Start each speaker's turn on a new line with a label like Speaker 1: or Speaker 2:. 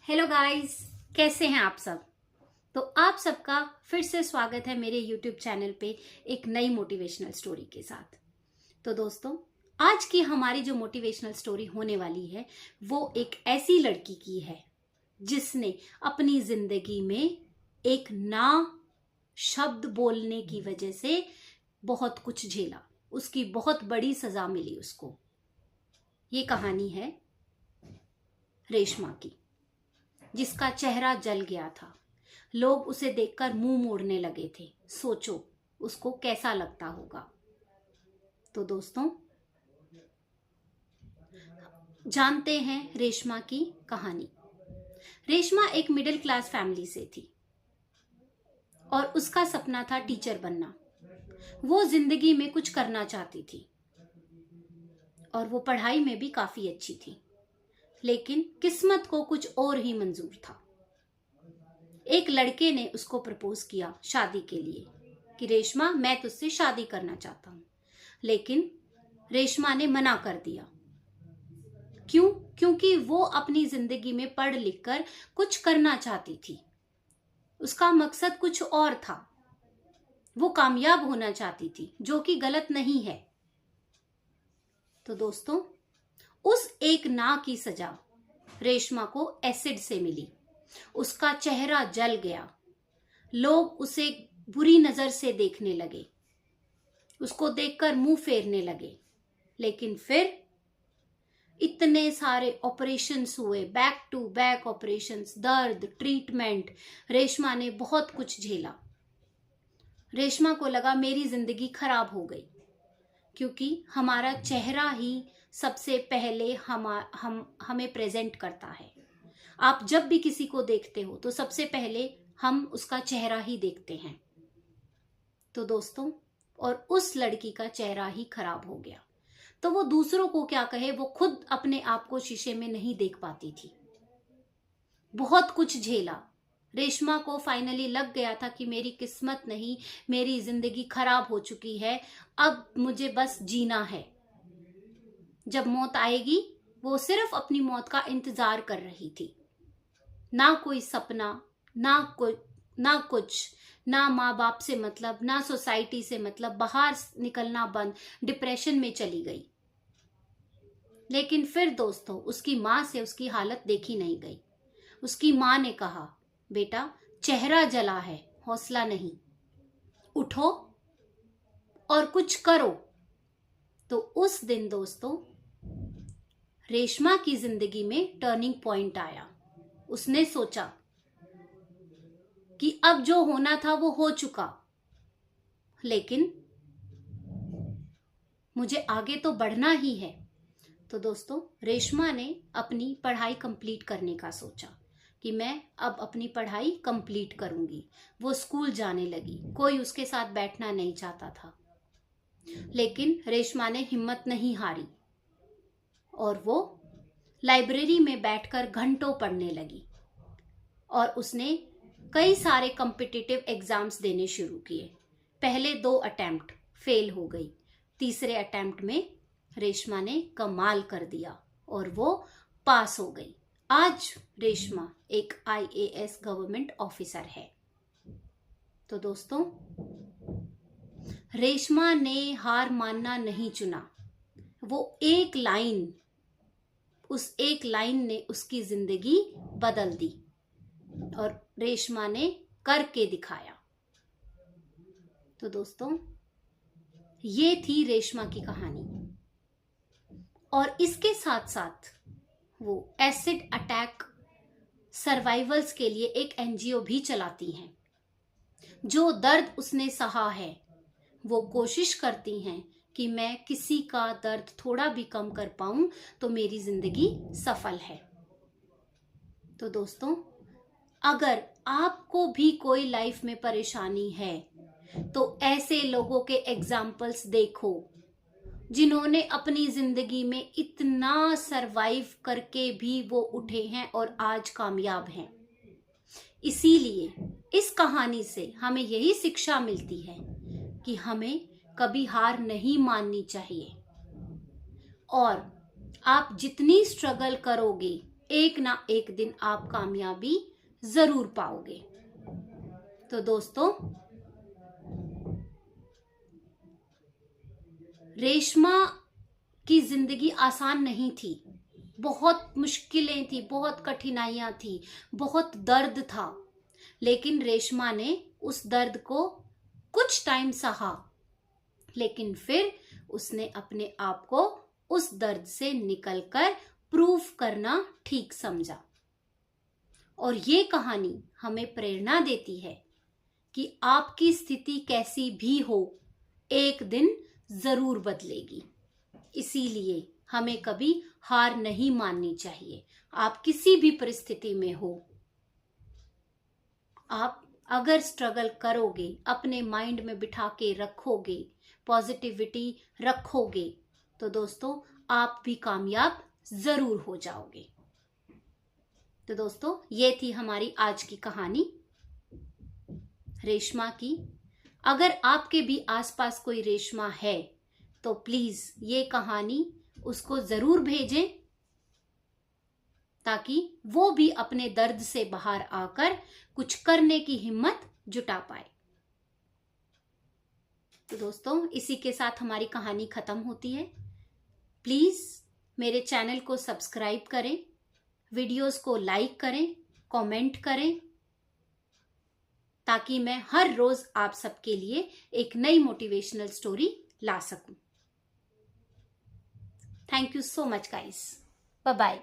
Speaker 1: Hello guys, कैसे हैं आप सब। तो आप सबका फिर से स्वागत है मेरे यूट्यूब चैनल पे एक नई मोटिवेशनल स्टोरी के साथ। तो दोस्तों, आज की हमारी जो मोटिवेशनल स्टोरी होने वाली है वो एक ऐसी लड़की की है जिसने अपनी जिंदगी में एक ना शब्द बोलने की वजह से बहुत कुछ झेला। उसकी बहुत बड़ी सजा मिली उसको। ये कहानी है रेशमा की, जिसका चेहरा जल गया था। लोग उसे देखकर मुंह मोड़ने लगे थे। सोचो उसको कैसा लगता होगा। तो दोस्तों, जानते हैं रेशमा की कहानी। रेशमा एक मिडिल क्लास फैमिली से थी और उसका सपना था टीचर बनना। वो जिंदगी में कुछ करना चाहती थी और वो पढ़ाई में भी काफी अच्छी थी, लेकिन किस्मत को कुछ और ही मंजूर था। एक लड़के ने उसको प्रपोज किया शादी के लिए कि रेशमा, मैं तुझसे शादी करना चाहता हूं। लेकिन रेशमा ने मना कर दिया। क्यों? क्योंकि वो अपनी जिंदगी में पढ़ लिख कर कुछ करना चाहती थी। उसका मकसद कुछ और था। वो कामयाब होना चाहती थी, जो कि गलत नहीं है। तो दोस्तों, उस एक ना की सजा रेशमा को एसिड से मिली। उसका चेहरा जल गया। लोग उसे बुरी नजर से देखने लगे, उसको देखकर मुंह फेरने लगे। लेकिन फिर इतने सारे ऑपरेशंस हुए, बैक टू बैक ऑपरेशंस, दर्द, ट्रीटमेंट। रेशमा ने बहुत कुछ झेला। रेशमा को लगा मेरी जिंदगी खराब हो गई, क्योंकि हमारा चेहरा ही सबसे पहले हमें प्रेजेंट करता है। आप जब भी किसी को देखते हो तो सबसे पहले हम उसका चेहरा ही देखते हैं। तो दोस्तों, और उस लड़की का चेहरा ही खराब हो गया। तो वो दूसरों को क्या कहे, वो खुद अपने आप को शीशे में नहीं देख पाती थी। बहुत कुछ झेला। रेशमा को फाइनली लग गया था कि मेरी किस्मत नहीं, मेरी जिंदगी खराब हो चुकी है, अब मुझे बस जीना है। जब मौत आएगी, वो सिर्फ अपनी मौत का इंतजार कर रही थी। ना कोई सपना, ना कुछ, ना माँ बाप से मतलब, ना सोसाइटी से मतलब। बाहर निकलना बंद, डिप्रेशन में चली गई। लेकिन फिर दोस्तों, उसकी माँ से उसकी हालत देखी नहीं गई। उसकी माँ ने कहा, बेटा चेहरा जला है, हौसला नहीं, उठो और कुछ करो। तो उस दिन दोस्तों, रेशमा की जिंदगी में टर्निंग पॉइंट आया। उसने सोचा कि अब जो होना था वो हो चुका, लेकिन मुझे आगे तो बढ़ना ही है। तो दोस्तों, रेशमा ने अपनी पढ़ाई कंप्लीट करने का सोचा कि मैं अब अपनी पढ़ाई कंप्लीट करूंगी। वो स्कूल जाने लगी। कोई उसके साथ बैठना नहीं चाहता था, लेकिन रेशमा ने हिम्मत नहीं हारी और वो लाइब्रेरी में बैठकर घंटों पढ़ने लगी। और उसने कई सारे कॉम्पिटिटिव एग्जाम्स देने शुरू किए। पहले 2 अटेम्प्ट फेल हो गई। तीसरे अटेम्प्ट में रेशमा ने कमाल कर दिया और वो पास हो गई। आज रेशमा एक IAS गवर्नमेंट ऑफिसर है। तो दोस्तों, रेशमा ने हार मानना नहीं चुना। वो उस एक लाइन ने उसकी जिंदगी बदल दी और रेशमा ने करके दिखाया। तो दोस्तों, ये थी रेशमा की कहानी। और इसके साथ साथ वो एसिड अटैक सर्वाइवल्स के लिए एक NGO भी चलाती हैं। जो दर्द उसने सहा है, वो कोशिश करती हैं कि मैं किसी का दर्द थोड़ा भी कम कर पाऊं तो मेरी जिंदगी सफल है। तो दोस्तों, अगर आपको भी कोई लाइफ में परेशानी है तो ऐसे लोगों के एग्जाम्पल्स देखो, जिन्होंने अपनी जिंदगी में इतना सरवाइव करके भी वो उठे हैं और आज कामयाब हैं। इसीलिए इस कहानी से हमें यही शिक्षा मिलती है कि हमें कभी हार नहीं माननी चाहिए। और आप जितनी स्ट्रगल करोगे, एक ना एक दिन आप कामयाबी जरूर पाओगे। तो दोस्तों, रेशमा की जिंदगी आसान नहीं थी, बहुत मुश्किलें थी, बहुत कठिनाइयां थी, बहुत दर्द था, लेकिन रेशमा ने उस दर्द को कुछ टाइम सहा, लेकिन फिर उसने अपने आप को उस दर्द से निकलकर प्रूफ करना ठीक समझा। और ये कहानी हमें प्रेरणा देती है कि आपकी स्थिति कैसी भी हो, एक दिन जरूर बदलेगी। इसीलिए हमें कभी हार नहीं माननी चाहिए। आप किसी भी परिस्थिति में हो, आप अगर स्ट्रगल करोगे, अपने माइंड में बिठा के रखोगे, पॉजिटिविटी रखोगे, तो दोस्तों आप भी कामयाब जरूर हो जाओगे। तो दोस्तों, ये थी हमारी आज की कहानी रेशमा की। अगर आपके भी आसपास कोई रेशमा है तो प्लीज ये कहानी उसको जरूर भेजें, ताकि वो भी अपने दर्द से बाहर आकर कुछ करने की हिम्मत जुटा पाए। तो दोस्तों, इसी के साथ हमारी कहानी खत्म होती है। प्लीज मेरे चैनल को सब्सक्राइब करें, वीडियोस को लाइक करें, कमेंट करें, ताकि मैं हर रोज आप सबके लिए एक नई मोटिवेशनल स्टोरी ला सकूं। Thank you so much guys. Bye bye.